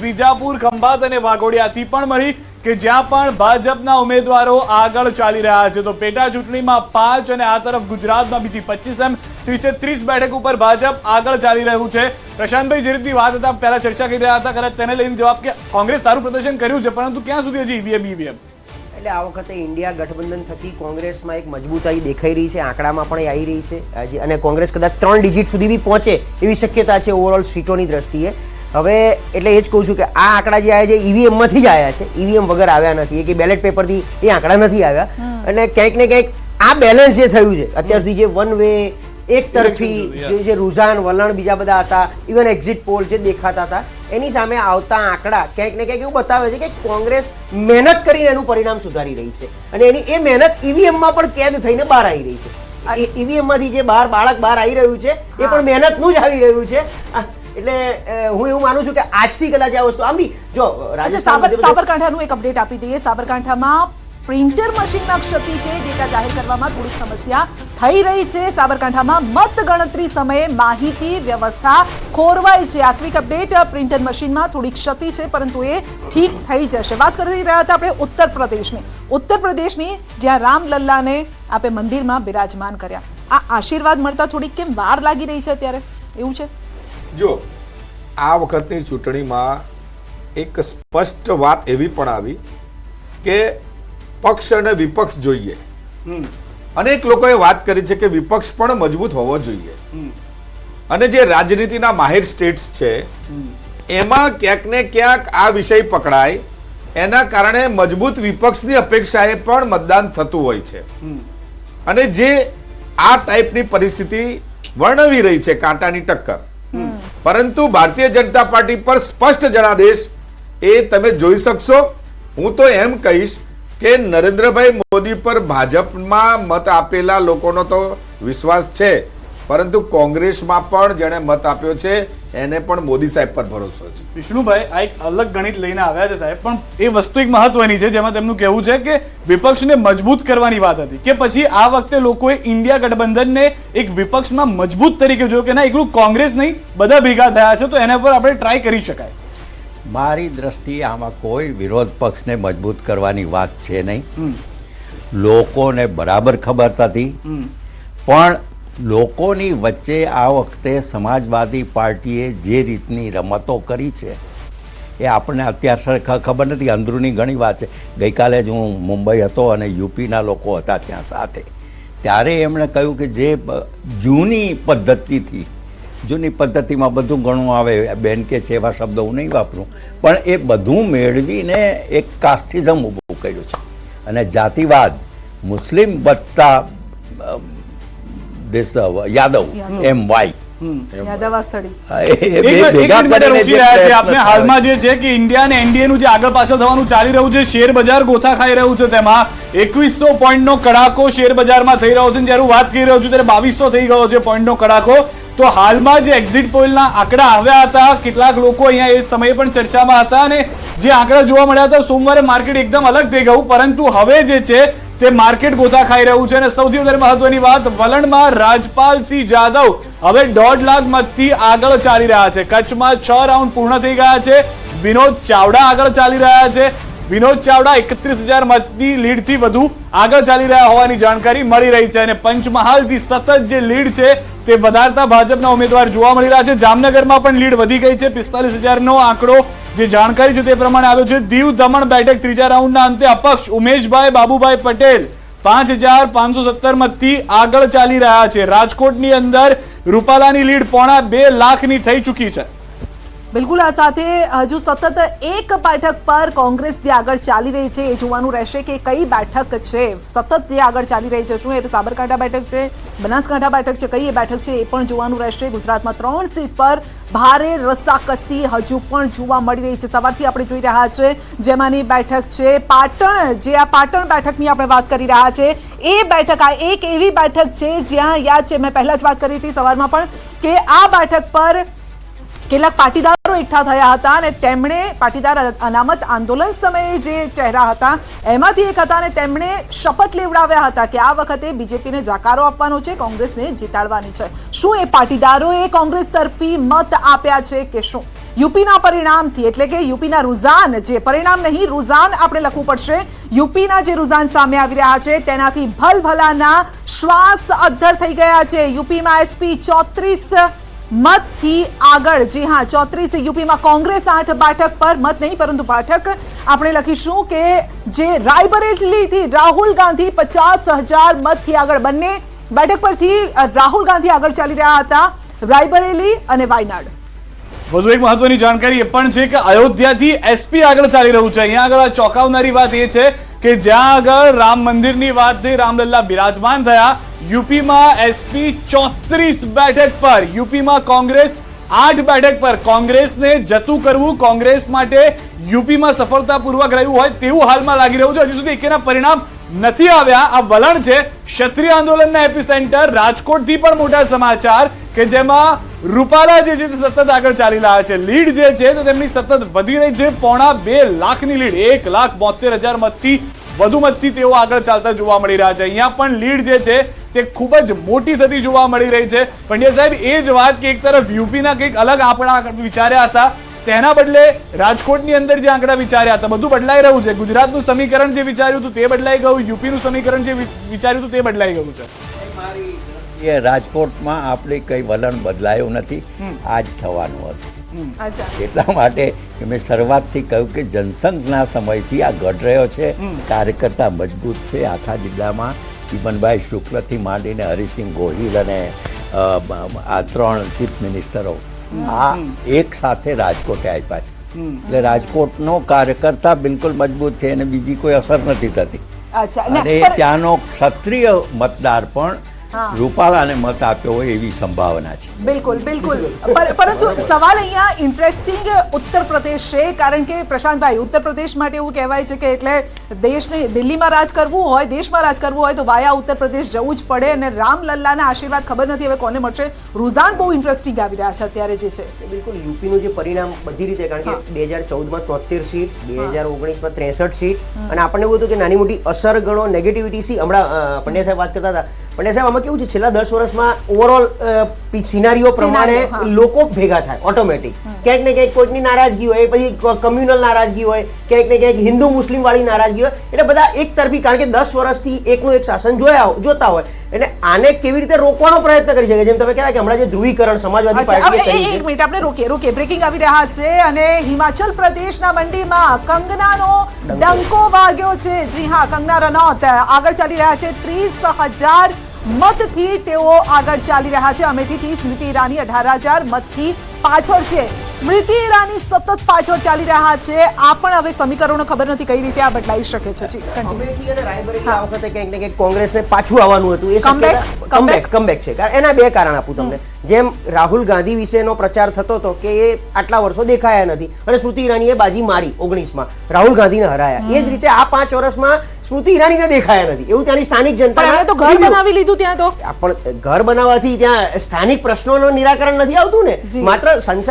વિજાપુર, ખંભાત અને વાઘોડિયાથી પણ મળી કે જ્યાં પણ ભાજપના ઉમેદવારો આગળ ચાલી રહ્યા છે. તો પેટા ચૂંટણીમાં 5 અને આ તરફ ગુજરાતમાં બીજી 25 એમ 30 બેઠક ઉપર ભાજપ આગળ ચાલી રહ્યું છે. પ્રશાંતભાઈ, જે રીતની વાત હતા પહેલા ચર્ચા કરી રહ્યા હતા, કદાચ તેને લઈને જવાબ કે કોંગ્રેસ સારું પ્રદર્શન કર્યું છે, પરંતુ ક્યાં સુધી હજી ઈવીએમ? એટલે આ વખતે ઇન્ડિયા ગઠબંધન થકી કોંગ્રેસમાં એક મજબૂતાઈ દેખાઈ રહી છે, આંકડામાં પણ આવી રહી છે અને કોંગ્રેસ કદાચ 3 ડિજિટ સુધી બી પહોંચે એવી શક્યતા છે ઓવરઓલ સીટોની દ્રષ્ટિએ. હવે એટલે એ જ કહું છું કે આ આંકડા જે આવ્યા છે ઈવીએમમાંથી જ આવ્યા છે, ઈવીએમ વગર આવ્યા નથી, કે બેલેટ પેપરથી એ આંકડા નથી આવ્યા. અને ક્યાંક ને ક્યાંક આ બેલેન્સ જે થયું છે અત્યાર સુધી, જે વન વે એક તરફી જે રુઝાન વલણ બીજા બધા હતા, ઇવન એક્ઝિટ પોલ જે દેખાતા હતા, એની સામે આવતા આંકડા ક્યાંક ને ક્યાંક એવું બતાવે છે કે કોંગ્રેસ મહેનત કરીને એનું પરિણામ સુધારી રહી છે અને એની એ મહેનત ઈવીએમમાં પણ કેદ થઈને બહાર આવી રહી છે. ઈવીએમ માંથી જે બાળક બહાર આવી રહ્યું છે એ પણ મહેનતનું જ આવી રહ્યું છે. એટલે હું એવું માનું છું કે આજથી કદાચ આ વસ્તુ આમ બી જો સાબરકાંઠાનું એક અપડેટ આપી દઈએ. સાબરકાંઠામાં પ્રિન્ટર મશીનમાં ક્ષતિ છે, ડેટા જાહેર કરવામાં થોડી સમસ્યા થઈ રહી છે. સાબરકાંઠામાં મતગણતરી સમયે માહિતી વ્યવસ્થા ખોરવાઈ છે. આ ક્વિક અપડેટ, પ્રિન્ટર મશીનમાં થોડી ક્ષતિ છે પરંતુ એ ઠીક થઈ જશે. વાત કરી રહ્યા હતા આપણે ઉત્તર પ્રદેશની જ્યાં રામલલ્લાને આપણે મંદિરમાં બિરાજમાન કર્યા. આ આશીર્વાદ મળતા થોડીક કેમ વાર લાગી રહી છે અત્યારે, એવું છે? જો આ વખતની ચૂંટણીમાં એક સ્પષ્ટ વાત એવી પણ આવી કે પક્ષ અને વિપક્ષ જોઈએ. અનેક લોકોએ વાત કરી છે કે વિપક્ષ પણ મજબૂત હોવો જોઈએ અને જે રાજનીતિના માહિર સ્ટેટ્સ છે એમાં ક્યાંક ને ક્યાંક આ વિષય પકડાય, એના કારણે મજબૂત વિપક્ષની અપેક્ષાએ પણ મતદાન થતું હોય છે. અને જે આ ટાઈપની પરિસ્થિતિ વર્ણવી રહી છે, કાંટાની ટક્કર, પરંતુ ભારતીય જનતા પાર્ટી પર સ્પષ્ટ જનાદેશ એ તમે જોઈ શકશો. હું તો એમ કહીશ કે નરેન્દ્રભાઈ મોદી પર ભાજપમાં મત આપેલા લોકોનો તો વિશ્વાસ છે, પરંતુ કોંગ્રેસમાં પણ જેણે મત આપ્યો છે એને પણ મોદી સાહેબ પર ભરોસો છે. વિષ્ણુભાઈ, આ એક અલગ ગણિત લઈને આવ્યા છે સાહેબ, પણ એ વસ્તુ એક મહત્વની છે જેમાં તેમનું કહેવું છે કે વિપક્ષને મજબૂત કરવાની વાત હતી કે પછી આ વખતે લોકોએ ઇન્ડિયા ગઠબંધનને એક વિપક્ષમાં મજબૂત તરીકે જોયું કે ના, એકલું કોંગ્રેસ નહીં બધા ભેગા થયા છે તો એના પર આપણે ટ્રાય કરી શકાય. મારી દ્રષ્ટિએ આમાં કોઈ વિરોધ પક્ષને મજબૂત કરવાની વાત છે નહીં. લોકોને બરાબર ખબર હતી, પણ લોકોની વચ્ચે આ વખતે સમાજવાદી પાર્ટીએ જે રીતની રમતો કરી છે એ આપણને અત્યારે ખબર નથી. અંદરૂની ઘણી વાત છે. ગઈકાલે જ હું મુંબઈ હતો અને યુપીના લોકો હતા ત્યાં સાથે, ત્યારે એમણે કહ્યું કે જે જૂની પદ્ધતિમાં બધું ઘણું આવે, બેન કે છે એવા શબ્દો હું નહીં વાપરું, પણ એ બધું મેળવીને એક કાસ્ટિઝમ ઊભું કર્યું છે અને જાતિવાદ, મુસ્લિમ વત્તા યાદવ એમ વાય હાલમાં જે છે કે ઇન્ડિયા અને એનડીએ નું જે આગળ પાછળ થવાનું ચાલી રહ્યું છે, શેર બજાર ગોથા ખાઈ રહ્યું છે, તેમાં 2100 પોઈન્ટનો કડાકો શેર બજારમાં થઈ રહ્યો છે. જયારે વાત કરી રહ્યો છું ત્યારે 2200 થઈ ગયો છે પોઈન્ટનો કડાકો. તો હાલમાં જે એક્ઝિટ પોલના આંકડા આવ્યા હતા, કેટલાક લોકો અહીંયા એ સમયે પણ ચર્ચામાં હતા અને જે આંકડા જોવા મળ્યા હતા, સોમવારે માર્કેટ એકદમ અલગ થઈ ગયું, પરંતુ હવે જે છે તે માર્કેટ ગોથા ખાઈ રહ્યું છે. અને સૌથી વધારે મહત્વની વાત, વલણમાં રાજપાલસિંહ જાદવ હવે 1.5 લાખ મતથી આગળ ચાલી રહ્યા છે. કચ્છમાં 6 રાઉન્ડ પૂર્ણ થઈ ગયા છે. વિનોદ ચાવડા આગળ ચાલી રહ્યા છે. વિનોદ ચાવડા 31,000 મતની લીડથી વધુ આગળ ચાલી રહ્યા હોવાની જાણકારી મળી રહી છે. અને પંચમહાલથી સતત જે લીડ છે તે વધારતા ભાજપના ઉમેદવાર જોવા મળી રહ્યા છે. જામનગરમાં પણ લીડ વધી ગઈ છે. 45,000નો આંકડો જે જાણકારી છે તે પ્રમાણે આવ્યો છે. દીવ દમણ બેઠક ત્રીજા રાઉન્ડના અંતે અપક્ષ ઉમેશભાઈ બાબુભાઈ પટેલ 5,517 મતથી આગળ ચાલી રહ્યા છે. રાજકોટની અંદર રૂપાલાની લીડ 2.5 લાખની થઈ ચૂકી છે. બિલકુલ, આ સાથે હજુ સતત એક બેઠક પર કોંગ્રેસ જે આગળ ચાલી રહી છે એ જોવાનું રહેશે કે કઈ બેઠક છે સતત જે આગળ ચાલી રહી છે. શું એ સાબરકાંઠા બેઠક છે, બનાસકાંઠા બેઠક છે, કઈ એ બેઠક છે એ પણ જોવાનું રહેશે. ગુજરાતમાં 3 સીટ પર ભારે રસાકસી હજુ પણ જોવા મળી રહી છે. સવારથી આપણે જોઈ રહ્યા છે જેમાંની બેઠક છે પાટણ. જે આ પાટણ બેઠકની આપણે વાત કરી રહ્યા છે એ બેઠક આ એક એવી બેઠક છે જ્યાં યાદ છે, મેં પહેલા જ વાત કરી હતી સવારમાં પણ, કે આ બેઠક પર કેટલાક પાટીદારો એકઠા થયા હતા અને તેમણે પાટીદાર અનામત આંદોલન સમયે જે ચહેરા હતા એમાંથી એક હતા અને તેમણે શપથ લેવડાવ્યા હતા કે આ વખતે બીજેપીને જાકારો આપવાનો છે, કોંગ્રેસને જીતાડવાની છે. શું એ પાટીદારોએ કોંગ્રેસ તરફી મત આપ્યા છે કે શું? યુપીના પરિણામથી, એટલે કે યુપીના રૂઝાન, જે પરિણામ નહીં રૂઝાન આપણે લખવું પડશે, યુપીના જે રૂઝાન સામે આવી રહ્યા છે તેનાથી ભલભલાના શ્વાસ અદ્ધર થઈ ગયા છે. યુપીમાં એસપી 34 મતથી આગળ. જી હા, 34. યુપીમાં કોંગ્રેસ 8 બેઠક પર, મત નહીં પરંતુ બેઠક આપણે લખીશું કે જે રાયબરેલીથી રાહુલ ગાંધી 50,000 મતથી આગળ, બંને બેઠક પરથી રાહુલ ગાંધી આગળ ચાલી રહ્યા હતા, રાયબરેલી અને વાયનાડ. વધુ એક મહત્વની જાણકારી એ પણ છે કે અયોધ્યાથી એસપી આગળ ચાલી રહ્યું છે. અહીંયા આગળ ચોંકાવનારી વાત એ છે કે જ્યાં આગળ રામ મંદિરની વાત થઈ, રામલલ્લા બિરાજમાન થયા, યુપીમાં એસપી 34 બેઠક પર, યુપીમાં કોંગ્રેસ 8 બેઠક પર. કોંગ્રેસને જતું કરવું કોંગ્રેસ માટે યુપીમાં સફળતાપૂર્વક રહ્યું હોય તેવું હાલમાં લાગી રહ્યું છે. હજી સુધી એકેના પરિણામ નથી આવ્યા. આ વલણ છે ક્ષત્રિય આંદોલનના એપિસેન્ટર રાજકોટથી પણ મોટા સમાચાર કે જેમાં રૂપાલા જે છે તે સતત આગળ ચાલી રહ્યા છે. લીડ જે છે તો તેમની સતત વધી રહી છે. 2.5 લાખની લીડ, 1,72,000 મતથી વધુ મતથી તેઓ આગળ ચાલતા જોવા મળી રહ્યા છે. અહીંયા પણ લીડ જે છે તે ખૂબ જ મોટી થતી જોવા મળી રહી છે. પંડ્યા સાહેબ, એ જ વાત કે એક તરફ યુપીના કંઈક અલગ આંકડા વિચાર્યા હતા, તેના બદલે રાજકોટની અંદર જે આંકડા વિચાર્યા હતા બધું બદલાઈ રહ્યું છે. ગુજરાતનું સમીકરણ જે વિચાર્યું હતું તે બદલાઈ ગયું, યુપીનું સમીકરણ જે વિચાર્યું હતું તે બદલાઈ ગયું છે. એ રાજકોટમાં આપણે કઈ વલણ બદલાયું નથી, આ જ થવાનું હતું. એટલા માટે કે મેં શરૂઆતથી કહ્યું કે જનસંઘના સમયથી આ ઘટ રહ્યો છે. કાર્યકર્તા મજબૂત છે આખા જિલ્લામાં. ચીમનભાઈ શુક્લથી માંડીને હરિસિંહ ગોહિલ અને આ 3 ચીફ મિનિસ્ટરો આ એક સાથે રાજકોટે આપ્યા છે. એટલે રાજકોટનો કાર્યકર્તા બિલકુલ મજબૂત છે અને બીજી કોઈ અસર નથી થતી. અને ત્યાંનો ક્ષત્રિય મતદાર પણ રૂપાલાને મત આપ્યો હોય એવી સંભાવના છે. બિલકુલ બિલકુલ. પરંતુ સવાલ અહીંયા ઇન્ટરેસ્ટિંગ ઉત્તર પ્રદેશ છે, કારણ કે પ્રશાંતભાઈ, ઉત્તર પ્રદેશ માટે એવું કહેવાય છે કે એટલે દેશને દિલ્હીમાં રાજ કરવું હોય, દેશમાં રાજ કરવું હોય તો વાયા ઉત્તર પ્રદેશ જવું જ પડે. અને રામલલ્લાના આશીર્વાદ ખબર નથી હવે કોને મળશે. રૂઝાન બહુ ઇન્ટરેસ્ટિંગ આવી રહ્યા છે અત્યારે જે છે. બિલકુલ યુપીનું જે પરિણામ બધી રીતે, કારણ કે 2014માં 73 સીટ, 2019માં 63 સીટ, અને આપણને એવું હતું કે નાની મોટી અસર ગણો, નેગેટિવિટી સી. હમણાં પંડ્યા સાહેબ વાત કરતા હતા. પંડ્યા સાહેબ, આમાં કેવું છે છેલ્લા 10 વર્ષમાં ઓવરઓલ સિનારીઓ પ્રમાણે લોકો ભેગા થાય ઓટોમેટિક. ક્યાંક ને ક્યાંક કોઈકની નારાજગી હોય, પછી કમ્યુનલ નારાજગી હોય, ક્યાંક ને ક્યાંક હિન્દુ મુસ્લિમ વાળી નારાજગી હોય, એટલે બધા એક તરફી, કારણ કે 10 વર્ષથી એકનું એક શાસન જોતા હોય, એટલે આને કેવી રીતે રોકવાનો પ્રયત્ન કરી શકે. જેમ તમે કહેતા કે હમણાં જે ધ્રુવીકરણ સમાજવાદી પાર્ટીએ, એક મિનિટ આપણે રોકીએ. બ્રેકિંગ આવી રહ્યા છે અને હિમાચલ પ્રદેશના મંડીમાં કંગનાનો ડંકો વાગ્યો છે. જી હા, કંગના રનૌત આગળ ચાલી રહ્યા છે. 30,000 મતથી તેઓ આગળ ચાલી રહ્યા છે. અમેઠીથી સ્મૃતિ ઈરાની 18,000 મતથી પાછળ છે. સ્મૃતિ ઈરાની સતત પાછળ ચાલી રહ્યા છે. આ પણ હવે સમીકરણો ખબર નથી કઈ રીતે આ બદલાઈ શકે છે. અમેઠી અને રાયબરેલી આ વખતે ક્યાંક ને ક્યાંક કોંગ્રેસને પાછું આવવાનું હતું. એ કમબેક છે. એના બે કારણ આપું તમને. જેમ રાહુલ ગાંધી વિશેનો પ્રચાર થતો હતો કે એ આટલા વર્ષો દેખાયા નથી અને સ્મૃતિ ઈરાનીએ બાજી મારી 19માં, રાહુલ ગાંધીને હરાયા. એ જ રીતે આ 5 વર્ષમાં સ્મૃતિ ઈરાનીને દેખાયા નથી. એવું ત્યાંની સ્થાનિક જનતા તો ઘર બનાવી લીધું ત્યાં. તો પણ ઘર બનાવવાથી ત્યાં સ્થાનિક પ્રશ્નોનું નિરાકરણ નથી આવતું ને. માત્ર સંસદ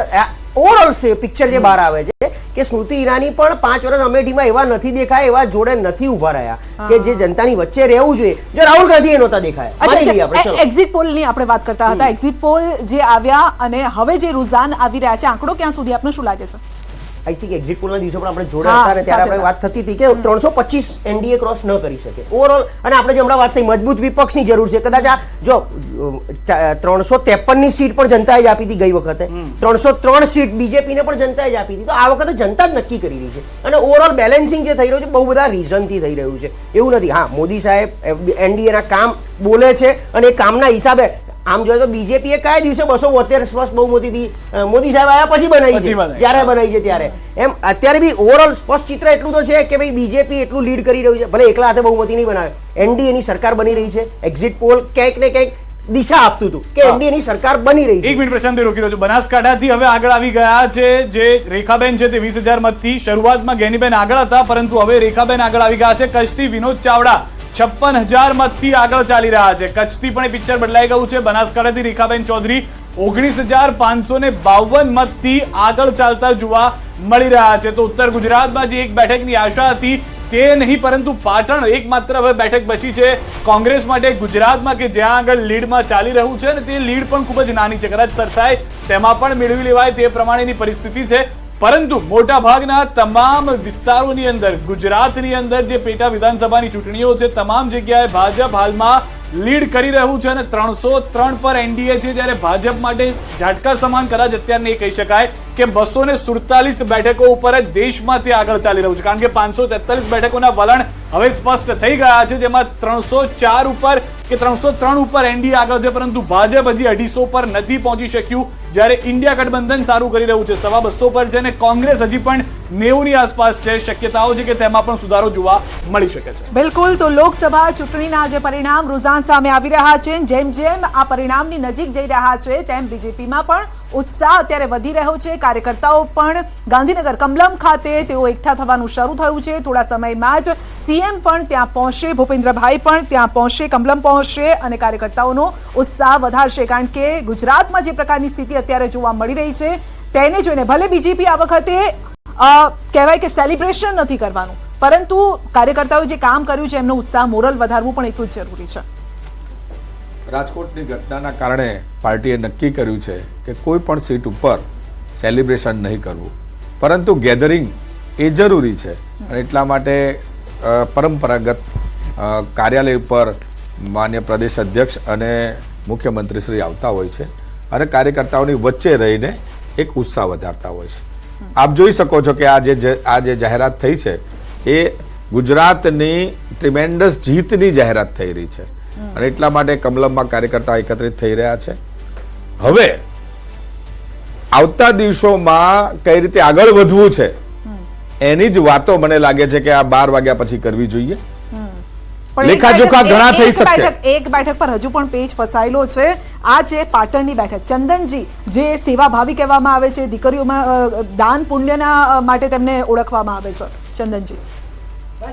ઓવરઓલ પિક્ચર જે બહાર આવે છે કે સ્મૃતિ ઈરાની પણ 5 વર્ષ અમેઠીમાં એવા નથી દેખાય, એવા જોડે નથી ઉભા રહ્યા કે જે જનતાની વચ્ચે રહેવું જોઈએ. જો રાહુલ ગાંધી નહોતા દેખાયા. એક્ઝિટ પોલ ની આપણે વાત કરતા હતા. એક્ઝિટ પોલ જે આવ્યા અને હવે જે રૂઝાન આવી રહ્યા છે, આંકડો ક્યાં સુધી આપને શું લાગે છે? આઈ થિંક એક્ઝિટ પોલના દિવસો પણ આપણે જોડે હતા અને ત્યારે આપણે વાત થતી હતી કે 325 એનડીએ ક્રોસ ન કરી શકે ઓવરઓલ. અને આપણે જે હમણાં વાત થઈ મજબૂત વિપક્ષની જરૂર છે. કદાચ આ જો 353ની સીટ પણ જનતાએ જ આપી હતી ગઈ વખતે, 303 સીટ બીજેપીને પણ જનતાએ જ આપી હતી. તો આ વખતે જનતા જ નક્કી કરી રહી છે. અને ઓવરઓલ બેલેન્સિંગ જે થઈ રહ્યું છે બહુ બધા રીઝનથી થઈ રહ્યું છે. એવું નથી. હા, મોદી સાહેબ એનડીએના કામ બોલે છે અને એ કામના હિસાબે આમ જોઈએ તો બીજેપીએ કયા દિવસે 272 સ્પષ્ટ બહુમતીથી મોદી સાહેબ આવ્યા પછી બનાવી છે, જ્યારે બનાવી છે ત્યારે. એમ અત્યારે બી ઓવરઓલ સ્પષ્ટ ચિત્ર એટલું તો છે કે ભાઈ બીજેપી એટલું લીડ કરી રહ્યું છે. ભલે એકલા હાથે બહુમતી નહીં બનાવે, એનડીએની સરકાર બની રહી છે. એક્ઝિટ પોલ ક્યાંક ને ક્યાંક દિશા આપતું હતું કે એનડીએની સરકાર બની રહી છે. એક મિનિટ પ્રશાંતભાઈ રોકી રહ્યો છું. બનાસકાંઠાથી હવે આગળ આવી ગયા છે જે રેખાબેન છે તે 20,000 મતથી. શરૂઆતમાં ગેનીબેન આગળ હતા પરંતુ હવે રેખાબેન આગળ આવી ગયા છે. કચ્છથી વિનોદ ચાવડા 56,000 મતથી આગળ ચાલી રહ્યા છે. કચ્છથી પણ એ પિક્ચર બદલાઈ ગયું છે. બનાસકાંઠાથી રેખાબેન ચૌધરી 19,552 મતથી આગળ ચાલતા જોવા મળી રહ્યા છે. તો ઉત્તર ગુજરાતમાં જે એક બેઠકની આશા હતી તે નહીં પરંતુ પાટણ એકમાત્ર હવે બેઠક બચી છે કોંગ્રેસ માટે ગુજરાતમાં કે જ્યાં આગળ લીડમાં ચાલી રહ્યું છે અને તે લીડ પણ ખૂબ જ નાની છે, કદાચ સરસાઈ તેમાં પણ મેળવી લેવાય તે પ્રમાણેની પરિસ્થિતિ છે. પરંતુ મોટા ભાગના તમામ વિસ્તારોની અંદર ગુજરાતની અંદર જે પેટા વિધાનસભાની ચૂંટણીઓ છે તમામ જગ્યાએ ભાજપ હાલમાં લીડ કરી રહ્યું છે અને 303 પર એનડીએ છે, જ્યારે ભાજપ માટે ઝાટકા સમાન કદાચ અત્યારે નહીં કહી શકાય કે 247 બેઠકો ઉપર જ દેશમાં તે આગળ ચાલી રહ્યું છે, કારણ કે 543 બેઠકોના વલણ હવે સ્પષ્ટ થઈ ગયા છે, જેમાં 304 ઉપર કે 303 ઉપર એનડીએ આગળ છે, પરંતુ ભાજપ હજી 250 પર નથી પહોંચી શક્યું, જ્યારે ઇન્ડિયા ગઠબંધન સારું કરી રહ્યું છે, 250 પર છે અને કોંગ્રેસ હજી પણ 90 ની આસપાસ છે. શક્યતાઓ છે કે તેમાં પણ સુધારો જોવા મળી શકે છે. બિલકુલ. તો લોકસભા ચૂંટણીના જે પરિણામ રૂઝાન સામે આવી રહ્યા છે, જેમ જેમ આ પરિણામની નજીક જઈ રહ્યા છે તેમ બીજેપીમાં પણ ઉત્સાહ અત્યારે વધી રહ્યો છે. કાર્યકર્તાઓ પણ ગાંધીનગર કમલમ ખાતે તેઓ એકઠા થવાનું શરૂ થયું છે. થોડા સમયમાં જ સીએમ પણ ત્યાં પહોંચશે, ભૂપેન્દ્રભાઈ પણ ત્યાં પહોંચશે, કમલમ પહોંચશે અને કાર્યકર્તાઓનો ઉત્સાહ વધારશે, કારણ કે ગુજરાતમાં જે પ્રકારની સ્થિતિ અત્યારે જોવા મળી રહી છે તેને જોઈને ભલે બીજેપી આ વખતે કહેવાય કે સેલિબ્રેશન નથી કરવાનું, પરંતુ કાર્યકર્તાઓએ જે કામ કર્યું છે એમનો ઉત્સાહ મોરલ વધારવું પણ એટલું જ જરૂરી છે. રાજકોટની ઘટનાના કારણે પાર્ટીએ નક્કી કર્યું છે કે કોઈ પણ સીટ ઉપર સેલિબ્રેશન નહીં કરવું, પરંતુ ગેધરિંગ એ જરૂરી છે અને એટલા માટે પરંપરાગત કાર્યાલય ઉપર માન્ય પ્રદેશ અધ્યક્ષ અને મુખ્યમંત્રી શ્રી આવતા હોય છે અને કાર્યકર્તાઓની વચ્ચે રહીને એક ઉત્સાહ વધારતા હોય છે. આપ જોઈ શકો છો કે આ જે જાહેરાત થઈ છે એ ગુજરાતની ટ્રીમેન્ડસ જીતની જાહેરાત થઈ રહી છે અને એટલા માટે કમલમમાં કાર્યકર્તા એકત્રિત થઈ રહ્યા છે. હવે આવતા દિવસોમાં કઈ રીતે આગળ વધવું છે એની જ વાતો મને લાગે છે કે આ 12 વાગ્યા પછી કરવી જોઈએ. લેખાજોખા ઘણા થઈ શકે. એક બેઠક પર હજુ પણ પેચ ફસાયેલો છે. આ છે પાટણની બેઠક. ચંદનજી, જે સેવાભાવી કહેવામાં આવે છે, દીકરીઓમાં દાન પુણ્યના માટે તેમને ઓળખવામાં આવે છે. ચંદનજી,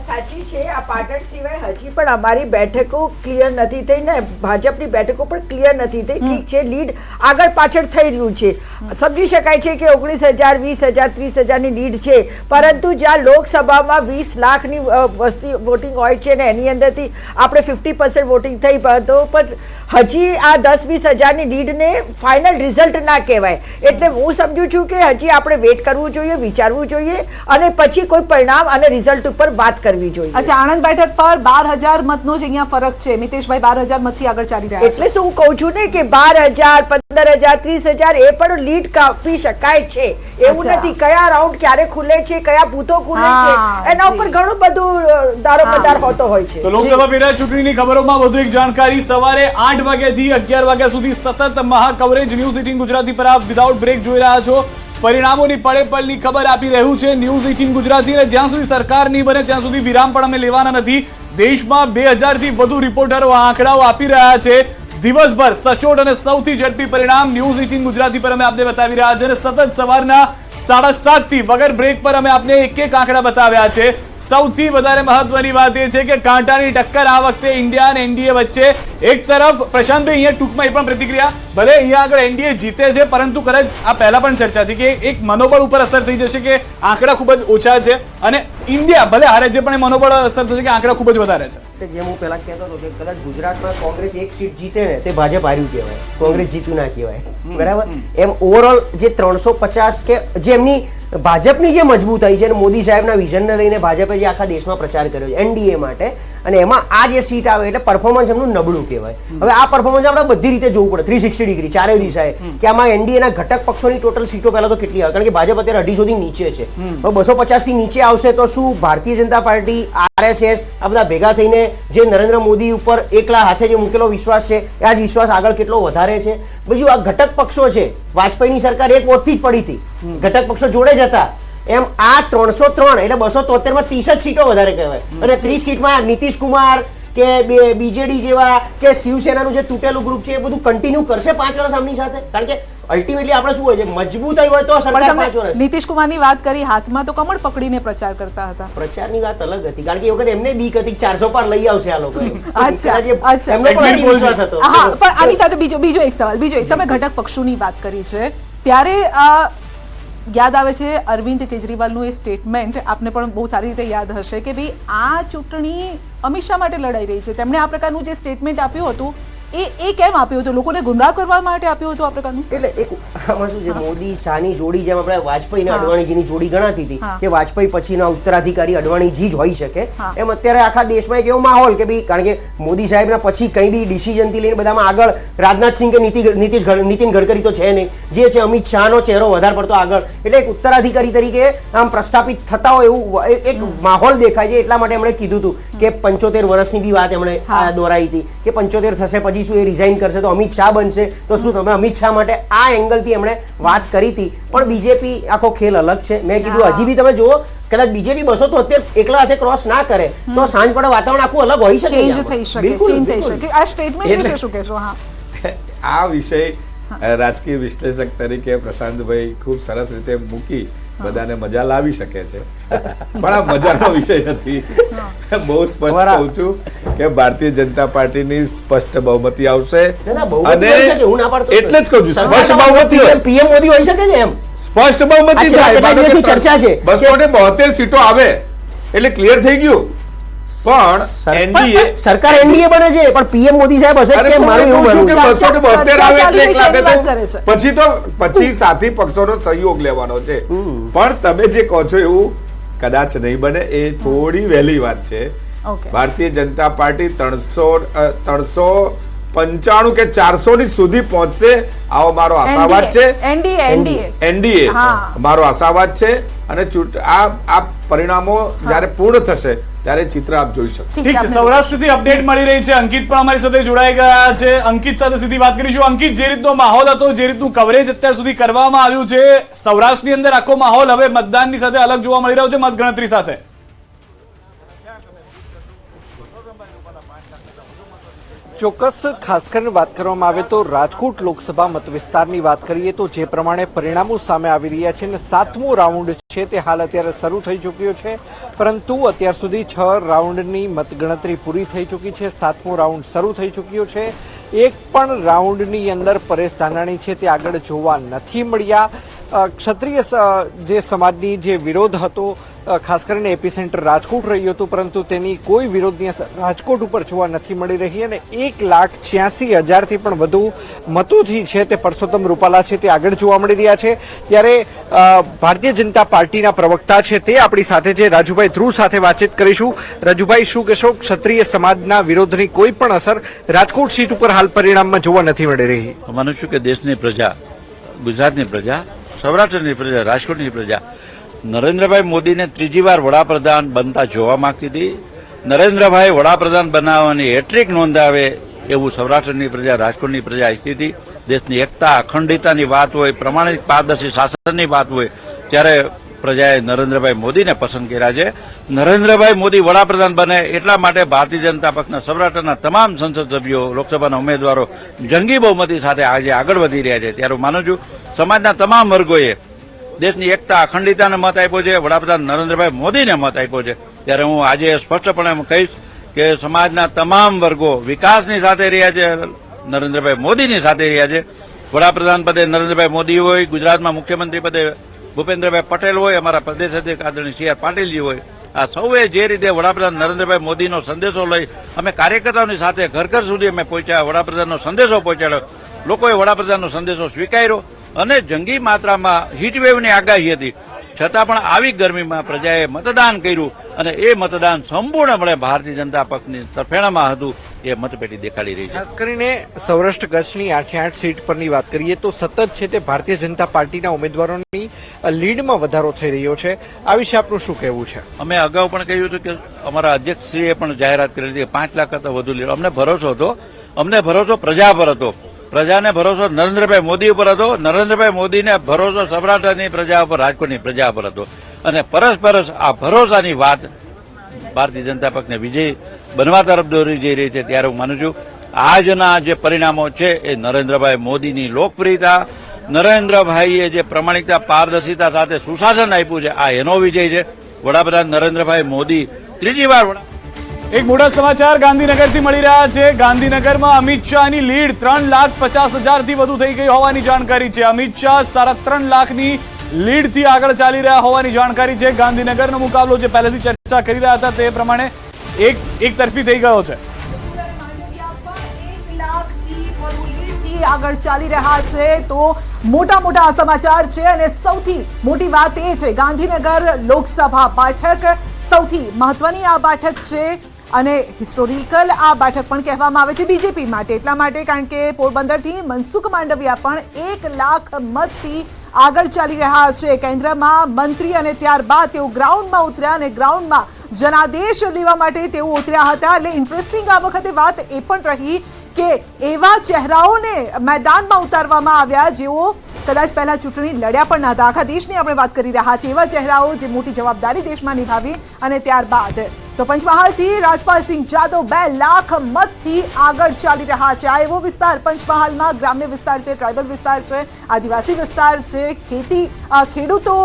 સાચી છે. આ પાટણ સિવાય હજી પણ અમારી બેઠકો ક્લિયર નથી થઈ ને ભાજપની બેઠકો પણ ક્લિયર નથી થઈ. ઠીક છે, લીડ આગળ પાછળ થઈ રહ્યું છે, સમજી શકાય છે કે 19,000, 20,000, 30,000 ની લીડ છે, પરંતુ જ્યાં લોકસભામાં 20 લાખની વસ્તી વોટિંગ હોય છે ને એની અંદરથી આપણે 50% વોટિંગ થઈ, તો પણ હજી આ 10-20 હજારની લીડને ફાઇનલ રિઝલ્ટ ના કહેવાય. એટલે હું સમજુ છું કે હજી આપણે વેઇટ કરવું જોઈએ, વિચારવું જોઈએ અને પછી કોઈ પરિણામ અને રિઝલ્ટ ઉપર વાત કરવી જોઈએ. અચ્છા, આણંદ બેઠક પર 12,000 મતનો જ અહીંયા ફરક છે. મિતેશભાઈ 12,000 મતથી આગળ ચાલી રહ્યા છે. એટલે શું હું કહું છું ને કે 12,000, 15,000, 30,000 એ પણ લીડ કાપી શકાય છે. એવું નથી કયા રાઉન્ડ ક્યારે ખુલે છે, કયા બૂથો ખુલે છે, એના ઉપર ઘણું બધું દારોમદાર હોતો હોય છે. તો લોકસભા પેટા ચૂંટણીની ખબરોમાં વધુ એક જાણકારી. સવારે 8 વાગ્યાથી 11 વાગ્યા સુધી સતત મહા કવરેજ ન્યૂઝ 18 ગુજરાતી પર આપ વિધાઉટ બ્રેક જોઈ રહ્યા છો. પરિણામોની પળે પળની ખબર આપી રહ્યું છે ન્યૂઝ 18 ગુજરાતી, અને જ્યાં સુધી સરકાર નહીં બને ત્યાં સુધી વિરામ પણ અમે લેવાના નથી. દેશમાં 2000 થી વધુ રિપોર્ટરો આંકડાઓ આપી રહ્યા છે. દિવસભર સચોટ અને સૌથી ઝડપી પરિણામ ન્યૂઝ 18 ગુજરાતી પર અમે આપને બતાવી રહ્યા છે અને સતત સવારના 7:30 થી વગર બ્રેક પર અમે આપને એક એક આંકડા બતાવ્યા છે. સૌથી વધારે મહત્વની વાત એ છે કે કાંટાની ટક્કર આ વખતે ઇન્ડિયા અને એનડીએ વચ્ચે. એક તરફ પ્રશાંતભાઈ અહીંયા ટૂંકમાં એ પણ પ્રતિક્રિયા, ભલે અહીંયા આગળ એનડીએ જીતે છે, પરંતુ કદાચ આ પહેલા પણ ચર્ચા હતી કે એક મનોબળ ઉપર અસર થઈ જશે કે આંકડા ખૂબ જ ઓછા છે અને ઇન્ડિયા ભલે હારે છે પણ એ મનોબળ અસર થશે કે આંકડા ખૂબ જ વધારે છે. જેમ હું પહેલા કહેતો હતો કે કદાચ ગુજરાતમાં કોંગ્રેસ એક સીટ જીતે ને તે ભાજપ હાર્યું કહેવાય, કોંગ્રેસ જીત્યું ના કહેવાય, બરાબર. એમ ઓવરઓલ જે 350 કે જે એમની ભાજપની જે મજબૂતાઈ છે અને મોદી સાહેબના વિઝનને લઈને ભાજપે જે આખા દેશમાં પ્રચાર કર્યો છે એનડીએ માટે, અને એમાં આ જે સીટ આવે એટલે પરફોર્મન્સ એમનું નબળું કહેવાય. હવે આ પરફોર્મન્સ આપણે બધી રીતે જોવું પડે 360 ડિગ્રી ચારે દિશાએ કે આમાં એનડીએના ઘટક પક્ષોની ટોટલ સીટો પહેલા તો કેટલી આવે, કારણ કે ભાજપ અત્યારે 250 થી નીચે છે. હવે 250 થી નીચે આવશે તો શું ભારતીય જનતા પાર્ટી, આરએસએસ આ બધા ભેગા થઈને જે નરેન્દ્ર મોદી ઉપર એકલા હાથે જે મૂકેલો વિશ્વાસ છે એ આ જ વિશ્વાસ આગળ કેટલો વધારે છે. બીજું આ ઘટક પક્ષો છે, વાજપેયીની સરકાર એક વોટથી જ પડી હતી, ઘટક પક્ષો જોડે જ હતા. એમ આ 303 એટલે 273 માં 30 જ સીટો વધારે કહેવાય અને 30 સીટમાં નીતિશ કુમાર કે બીજેડી જેવા કે શિવસેનાનું જે તૂટેલું ગ્રુપ છે એ બધું કન્ટિન્યુ કરશે 5 વર્ષ આમની સાથે, કારણ કે અલ્ટિમેટલી આપણે શું હોય છે મજબૂતાઈ હોય તો સરકાર 5 વર્ષ. નીતિશ કુમારની વાત કરી, હાથમાં તો કમળ પકડીને પ્રચાર કરતા હતા. પ્રચારની વાત અલગ હતી, કારણ કે એ વખત એમને બીક હતી 400 પાર લઈ આવશે આ લોકો. અચ્છા, એમનો પણ વિશ્વાસ હતો. હા, પણ આની સાથે બીજો એક સવાલ, તમે ઘટક પક્ષોની વાત કરી છે ત્યારે યાદ આવે છે અરવિંદ કેજરીવાલનું એ સ્ટેટમેન્ટ આપને પણ બહુ સારી રીતે યાદ હશે કે ભાઈ આ ચૂંટણી અમિત શાહ માટે લડાઈ રહી છે. તેમણે આ પ્રકારનું જે સ્ટેટમેન્ટ આપ્યું હતું એ કેમ આપ્યું હતું? લોકોને ગુમરાહ કરવા માટે આપ્યું હતું આ પ્રકારનું? એટલે એક આમાં શું છે, મોદી શાહની જોડી જેમ આપણે વાજપેયી અને અડવાણીજીની જોડી ગણાતી હતી કે વાજપેયી પછીના ઉત્તરાધિકારી અડવાણીજી જ હોઈ શકે, એમ અત્યારે આખા દેશમાં એક એવો માહોલ કે ભાઈ કારણ કે મોદી સાહેબના પછી કંઈ બી ડિસિઝનથી લઈને બધામાં આગળ રાજનાથસિંહ કે નીતિન ગડકરી તો છે નહીં, જે છે અમિત શાહનો ચહેરો વધારે પડતો આગળ, એટલે એક ઉત્તરાધિકારી તરીકે આમ પ્રસ્થાપિત થતા હોય એવું એક માહોલ દેખાય છે. એટલા માટે એમણે કીધું હતું કે 75 વર્ષની બી વાત એમણે દોરાઈ હતી કે 75 થશે પછી શું એ રિઝાઇન કરશે તો અમિત શાહ બનશે તો શું તમે અમિત શાહ માટે આ એંગલથી એમણે વાત કરી હતી. પણ બીજેપી આખો ખેલ અલગ છે. મેં કીધું હજી બી તમે જુઓ કદાચ બીજેપી 273 એકલા હાથે ક્રોસ ના કરે તો સાંજ પડે વાતાવરણ આખું અલગ હોઈ શકે, ચેન્જ થઈ શકે, ચેન્જ થઈ શકે. આ સ્ટેટમેન્ટ વિશે શું કહેશો? હા, આ વિષય રાજકીય વિશ્લેષક તરીકે પ્રશાંતભાઈ ખૂબ સરસ રીતે મૂકી બધાને મજા લાવી શકે છે, પણ આ મજાનો વિષય નથી. બહુ સ્પષ્ટ કહું છું કે ભારતીય જનતા પાર્ટીની સ્પષ્ટ બહુમતી આવશે અને એટલે જ કહું છું સ્પષ્ટ બહુમતી પીએમ મોદી હોઈ શકે છે, એમ સ્પષ્ટ બહુમતી થાય. ચર્ચા છે 272 સીટો આવે એટલે ક્લિયર થઈ ગયું. પણ એનડીએ સરકાર એનડીએ બને છે પણ પીએમ મોદી સાહેબ હશે કે મારું એવું માનવું છે 272 આવે એટલે પછી સાથી પક્ષોનો સહયોગ લેવાનો છે. પણ તમે જે કહો છો એવું કદાચ નહીં બને, એ થોડી વહેલી વાત છે. ભારતીય જનતા પાર્ટી 395 કે 400 ની સુધી પહોંચશે આવો મારો આશાવાદ છે. એનડીએ મારો આશાવાદ છે અને આ પરિણામો જયારે પૂર્ણ થશે ત્યારે ચિત્ર આપ જોઈ શકશો. ઠીક છે, સૌરાષ્ટ્રથી અપડેટ મળી રહી છે. અંકિત પણ અમારી સાથે જોડાઈ ગયા છે. અંકિત સાથે સીધી વાત કરીશું. અંકિત, જે રીતનો માહોલ હતો, જે રીતનું કવરેજ અત્યાર સુધી કરવામાં આવ્યું છે, સૌરાષ્ટ્રની અંદર આખો માહોલ હવે મતદાનની સાથે અલગ જોવા મળી રહ્યો છે મતગણતરી સાથે. ચોક્કસ, ખાસ કરીને વાત કરવામાં આવે તો રાજકોટ લોકસભા મતવિસ્તારની વાત કરીએ તો જે પ્રમાણે પરિણામો સામે આવી રહ્યા છે અને 7મો રાઉન્ડ છે તે હાલ અત્યારે શરૂ થઈ ચૂક્યો છે, પરંતુ અત્યાર સુધી 6 રાઉન્ડની મતગણતરી પૂરી થઈ ચૂકી છે. 7મો રાઉન્ડ શરૂ થઈ ચૂક્યો છે. એક પણ રાઉન્ડની અંદર પરેશ ધાનાણી છે તે આગળ જોવા નથી મળ્યા. ક્ષત્રિય જે સમાજની જે વિરોધ હતો, ખાસ કરીને એપીસેન્ટર રાજકોટ રહ્યું હતું, પરંતુ તેની કોઈ વિરોધની અસર રાજકોટ ઉપર જોવા નથી મળી રહી અને 1,86,000થી પણ વધુ મતોથી છે તે પરસોત્તમ રૂપાલા છે તે આગળ જોવા મળી રહ્યા છે. ત્યારે ભારતીય જનતા પાર્ટીના પ્રવક્તા છે તે આપણી સાથે છે, રાજુભાઈ ધ્રુવ સાથે વાતચીત કરીશું. રાજુભાઈ, શું કહેશો? ક્ષત્રિય સમાજના વિરોધની કોઈ પણ અસર રાજકોટ સીટ ઉપર હાલ પરિણામમાં જોવા નથી મળી રહી. માનું છું કે દેશની પ્રજા, ગુજરાતની પ્રજા, સૌરાષ્ટ્રની પ્રજા, રાજકોટની પ્રજા નરેન્દ્રભાઈ મોદીને ત્રીજી વાર વડાપ્રધાન બનતા જોવા માંગતી હતી. નરેન્દ્રભાઈ વડાપ્રધાન બનાવવાની હેટ્રિક નોંધાવે એવું સૌરાષ્ટ્રની પ્રજા, રાજકોટની પ્રજા ઈચ્છતી હતી. દેશની એકતા, અખંડિતતાની વાત હોય, પ્રમાણિક પારદર્શી શાસનની વાત હોય, ત્યારે પ્રજાએ નરેન્દ્રભાઈ મોદીને પસંદ કર્યા છે. નરેન્દ્રભાઈ મોદી વડાપ્રધાન બને એટલા માટે ભારતીય જનતા પક્ષના સૌરાષ્ટ્રના તમામ સંસદ સભ્યો, લોકસભાના ઉમેદવારો જંગી બહુમતી સાથે આજે આગળ વધી રહ્યા છે. ત્યારે હું માનું છું સમાજના તમામ વર્ગોએ દેશની એકતા, અખંડિતતાને મત આપ્યો છે, વડાપ્રધાન નરેન્દ્રભાઈ મોદીને મત આપ્યો છે. ત્યારે હું આજે સ્પષ્ટપણે કહીશ કે સમાજના તમામ વર્ગો વિકાસની સાથે રહ્યા છે, નરેન્દ્રભાઈ મોદીની સાથે રહ્યા છે. વડાપ્રધાન પદે નરેન્દ્રભાઈ મોદી હોય, ગુજરાતમાં મુખ્યમંત્રી પદે ભૂપેન્દ્રભાઈ પટેલ હોય, અમારા પ્રદેશ અધ્યક્ષ આદરણીય સી આર પાટીલજી હોય, આ સૌએ જે રીતે વડાપ્રધાન નરેન્દ્રભાઈ મોદીનો સંદેશો લઈ અમે કાર્યકર્તાઓની સાથે ઘર ઘર સુધી અમે પહોંચ્યા, વડાપ્રધાનનો સંદેશો પહોંચાડ્યો, લોકોએ વડાપ્રધાનનો સંદેશો સ્વીકાર્યો અને જંગી માત્રામાં હીટવેવની આગાહી હતી, છતાં પણ આવી ગરમીમાં પ્રજાએ મતદાન કર્યું અને એ મતદાન સંપૂર્ણપણે ભારતીય જનતા પક્ષની તરફેણમાં હતું. એ મતપેટી દેખાડી રહી છે. ખાસ કરીને સૌરાષ્ટ્ર કચ્છની 8 સીટ પરની વાત કરીએ તો સતત છે તે ભારતીય જનતા પાર્ટીના ઉમેદવારોની લીડમાં વધારો થઈ રહ્યો છે. આ વિશે આપનું શું કહેવું છે? અમે અગાઉ પણ કહ્યું હતું કે અમારા અધ્યક્ષશ્રીએ પણ જાહેરાત કરી હતી કે 5 લાખ કરતાં વધુ લીડ. અમને ભરોસો હતો, અમને ભરોસો પ્રજા પર હતો, પ્રજાને ભરોસો નરેન્દ્રભાઈ મોદી ઉપર હતો, નરેન્દ્રભાઈ મોદીને ભરોસો સૌરાષ્ટ્રની પ્રજા ઉપર, રાજકોટની પ્રજા પર હતો અને પરસ્પર આ ભરોસાની વાત ભારતીય જનતા પક્ષને વિજય બનવા તરફ દોરી જઈ રહી છે. ત્યારે હું માનું છું આજના જે પરિણામો છે એ નરેન્દ્રભાઈ મોદીની લોકપ્રિયતા, નરેન્દ્રભાઈએ જે પ્રમાણિકતા, પારદર્શિતા સાથે સુશાસન આપ્યું છે, આ એનો વિજય છે. વડાપ્રધાન નરેન્દ્રભાઈ મોદી ત્રીજી વાર એક મોટા સમાચાર ગાંધીનગરથી મળી રહ્યા છે. ગાંધીનગરમાં અમિત શાહની લીડ 3,50,000થી વધુ થઈ ગઈ હોવાની જાણકારી છે. અમિત શાહ 3.5 લાખની લીડથી આગળ ચાલી રહ્યા હોવાની જાણકારી છે. ગાંધીનગરનો મુકાબલો જે પહેલેથી ચર્ચા કરી રહ્યા હતા તે પ્રમાણે એક તરફી થઈ ગયો છે. આગળ ચાલી રહ્યા છે તો મોટા સમાચાર છે અને સૌથી મોટી વાત એ છે ગાંધીનગર લોકસભા બેઠક સૌથી મહત્વની આ બેઠક છે અને હિસ્ટોરિકલ આ બેઠક પણ કહેવામાં આવે છે બીજેપી માટે, એટલા માટે કારણ કે પોરબંદરથી મનસુખ માંડવિયા પણ 1 લાખ મતથી આગળ ચાલી રહ્યા છે. કેન્દ્રમાં મંત્રી અને ત્યારબાદ તેઓ ગ્રાઉન્ડમાં ઉતર્યા અને ગ્રાઉન્ડમાં જનાદેશ લેવા માટે તેઓ ઉતર્યા હતા. એટલે ઇન્ટરેસ્ટિંગ આ વખતે વાત એ પણ રહી કે એવા ચહેરાઓને મેદાનમાં ઉતારવામાં આવ્યા જેઓ કદાચ પહેલા ચૂંટણી લડ્યા પણ ન હતા. આખા દેશની આપણે વાત કરી રહ્યા છીએ એવા ચહેરાઓ જે મોટી જવાબદારી દેશમાં નિભાવી અને ત્યારબાદ તો પંચમહાલથી રાજપાલસિંહ જાદવ 2 લાખ મતથી આગળ ચાલી રહ્યા છે. આ એવો વિસ્તાર પંચમહાલમાં ગ્રામ્ય વિસ્તાર છે, ટ્રાઇબલ વિસ્તાર છે, આદિવાસી વિસ્તાર છે, ખેડૂતો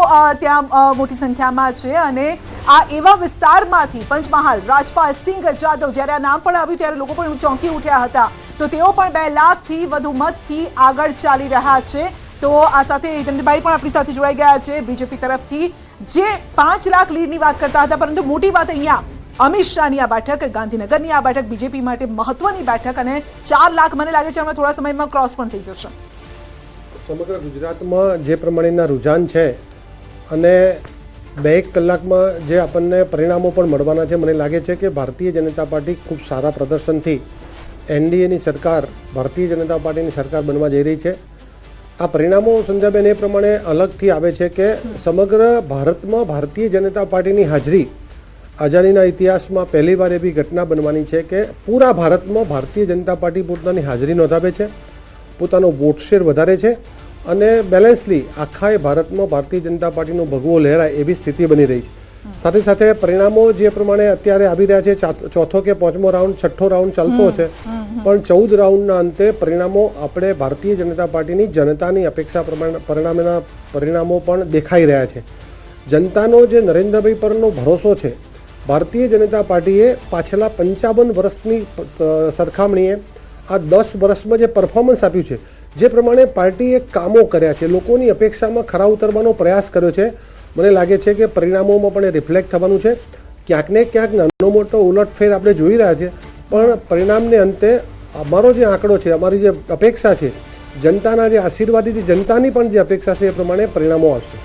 ત્યાં મોટી સંખ્યામાં છે અને આ એવા વિસ્તારમાંથી પંચમહાલ રાજપાલસિંહ જાદવ જ્યારે આ નામ પણ આવ્યું ત્યારે લોકો પણ ચોંકી ઉઠ્યા હતા. તો તેઓ પણ 2 લાખથી વધુ મતથી આગળ ચાલી રહ્યા છે. તો આ સાથે હિતેન્દ્રભાઈ પણ આપણી સાથે જોડાઈ ગયા છે બીજેપી તરફથી, જે 5 લાખ લીડની વાત કરતા હતા. પરંતુ મોટી વાત અહીંયા અમિત શાહની આ બેઠક, ગાંધીનગરની આ બેઠક બીજેપી માટે મહત્વની બેઠક અને 4 લાખ મને લાગે છે હમણાં થોડા સમયમાં ક્રોસ પણ થઈ જશે. સમગ્ર ગુજરાતમાં જે પ્રમાણેના રુઝાન છે અને 2 કલાકમાં જે આપણને પરિણામો પણ મળવાના છે, મને લાગે છે કે ભારતીય જનતા પાર્ટી ખૂબ સારા પ્રદર્શનથી એનડીએની સરકાર, ભારતીય જનતા પાર્ટીની સરકાર બનવા જઈ રહી છે. આ પરિણામો સંજયબેન એ પ્રમાણે અલગથી આવે છે કે સમગ્ર ભારતમાં ભારતીય જનતા પાર્ટીની હાજરી આઝાદીના ઇતિહાસમાં પહેલીવાર એવી ઘટના બનવાની છે કે પૂરા ભારતમાં ભારતીય જનતા પાર્ટી પોતાની હાજરી નોંધાવે છે, પોતાનો વોટ શેર વધારે છે અને બેલેન્સલી આખા ભારતમાં ભારતીય જનતા પાર્ટીનો ભગવો લહેરાય એવી સ્થિતિ બની રહી છે. સાથે સાથે પરિણામો જે પ્રમાણે અત્યારે આવી રહ્યા છે, ચોથો કે 5મો રાઉન્ડ, 6ઠ્ઠો રાઉન્ડ ચાલતો છે, પણ 14 રાઉન્ડના અંતે પરિણામો આપણે ભારતીય જનતા પાર્ટીની જનતાની અપેક્ષા પ્રમાણે પરિણામો પણ દેખાઈ રહ્યા છે. જનતાનો જે નરેન્દ્રભાઈ પરનો ભરોસો છે, ભારતીય જનતા પાર્ટીએ પાછલા 55 વર્ષની સરખામણીએ આ 10 વર્ષમાં જે પરફોર્મન્સ આપ્યું છે, જે પ્રમાણે પાર્ટીએ કામો કર્યા છે, લોકોની અપેક્ષામાં ખરા ઉતરવાનો પ્રયાસ કર્યો છે, મને લાગે છે કે પરિણામોમાં પણ એ રિફ્લેક્ટ થવાનું છે. ક્યાંક ને ક્યાંક નાનો મોટો ઉલટફેર આપણે જોઈ રહ્યા છે, પણ પરિણામને અંતે અમારો જે આંકડો છે, અમારી જે અપેક્ષા છે, જનતાના જે આશીર્વાદથી જનતાની પણ જે અપેક્ષા છે એ પ્રમાણે પરિણામો આવશે.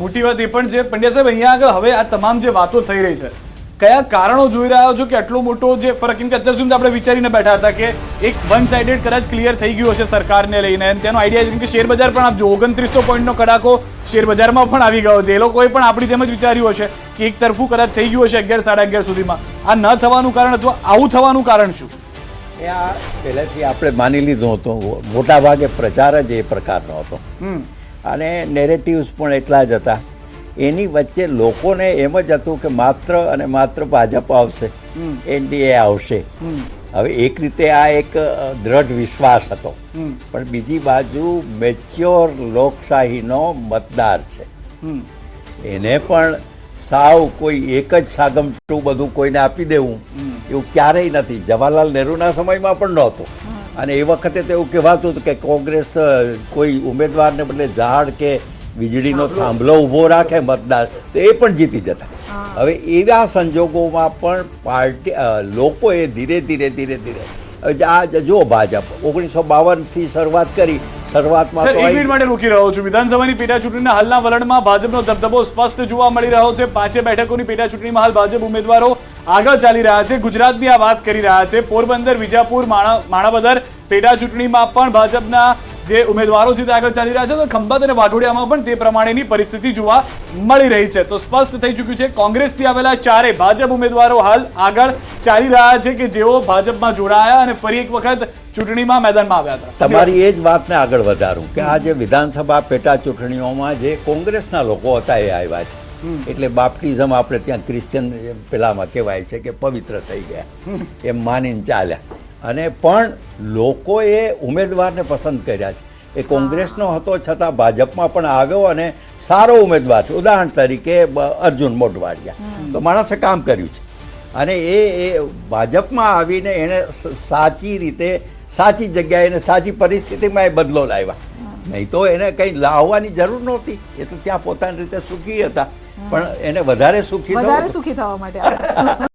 મોટી વાત એ પણ છે પંડ્યા સાહેબ, અહીંયા આગળ હવે આ તમામ જે વાતો થઈ રહી છે, કયા કારણો જોઈ રહ્યા છો કે આટલો મોટો જે ફરક? કેમ કે અત્યાર સુધી આપણે વિચારીને બેઠા હતા કે એક વન સાઇડેડ કદાચ ક્લિયર થઈ ગયું હશે સરકારને લઈને, અને તેનો આઈડિયા છે કે શેર બજાર પણ આપ જો 2900 પોઈન્ટનો કડાકો શેર બજારમાં પણ આવી ગયો છે. એ લોકોએ પણ આપણી જેમ જ વિચાર્યું હશે કે એક તરફું કદાચ થઈ ગયું હશે 11 સાડા 11 સુધીમાં. આ ન થવાનું કારણ અથવા આવું થવાનું કારણ શું? એ આ પહેલેથી આપણે માની લીધું હતું, મોટાભાગે પ્રચાર જ એ પ્રકારનો હતો અને નેરેટિવ્સ પણ એટલા જ હતા. એની વચ્ચે લોકોને એમ જ હતું કે માત્ર અને માત્ર ભાજપ આવશે, એનડીએ આવશે. હવે એક રીતે આ એક દ્રઢ વિશ્વાસ હતો, પણ બીજી બાજુ મેચ્યોર લોકશાહીનો મતદાર છે, એને પણ સાવ કોઈ એક જ સાગમટું બધું કોઈને આપી દેવું એવું ક્યારેય નથી. જવાહરલાલ નહેરુના સમયમાં પણ નહોતું. અને એ વખતે તો એવું કહેવાતું હતું કે કોંગ્રેસ કોઈ ઉમેદવારને બદલે ઝાડ કે વીજળીનો થાંભલો ઊભો રાખે મતદાર તો એ પણ જીતી જતા. હવે એવા સંજોગોમાં પણ પાર્ટી લોકોએ ધીરે ધીરે આ જો ભાજપ 1952થી શરૂઆત કરી, શરૂઆતમાં સર 1 મિનિટ માટે રોકી રહ્યો છું. વિધાનસભાની પેટા ચૂંટણીના હાલના વલણમાં ભાજપનો દબદબો સ્પષ્ટ જોવા મળી રહ્યો છે. 5 બેઠકોની પેટા ચૂંટણીમાં હાલ ભાજપ ઉમેદવારો આગળ ચાલી રહ્યા છે. ગુજરાતની આ વાત કરી રહ્યા છે. પોરબંદર, વિજાપુર, માણાવદર પેટા ચૂંટણીમાં પણ ભાજપના જે ઉમેદવારો છે તે આગળ ચાલી રહ્યા છે. તો ખંભાત અને વાઘોડિયામાં પણ તે પ્રમાણેની પરિસ્થિતિ જોવા મળી રહી છે. તો સ્પષ્ટ થઈ ચૂક્યું છે કોંગ્રેસથી આવેલા 4 ભાજપ ઉમેદવારો હાલ આગળ ચાલી રહ્યા છે કે જેઓ ભાજપમાં જોડાયા અને ફરી એક વખત ચૂંટણીમાં મેદાનમાં આવ્યા હતા. તમારી એ જ વાતને આગળ વધારું કે આ જે વિધાનસભા પેટા ચૂંટણીઓમાં જે કોંગ્રેસના લોકો હતા એ આવ્યા છે. એટલે બાપ્ટિઝમ આપણે ત્યાં ક્રિશ્ચિયન પેલામાં કહેવાય છે કે પવિત્ર થઈ ગયા એમ માનીને ચાલ્યા. અને પણ લોકોએ ઉમેદવારને પસંદ કર્યા છે. એ કોંગ્રેસનો હતો છતાં ભાજપમાં પણ આવ્યો અને સારો ઉમેદવાર છે. ઉદાહરણ તરીકે અર્જુન મોઢવાડિયા તો માણસે કામ કર્યું છે અને એ ભાજપમાં આવીને એણે સાચી રીતે, સાચી જગ્યાએ, સાચી પરિસ્થિતિમાં એ બદલો લાવ્યા. નહીં તો એને કંઈ લાવવાની જરૂર નહોતી. એ તો ત્યાં પોતાની રીતે સુખી હતા, પણ એને વધારે સુખી થવું વધારે સુખી થવા માટે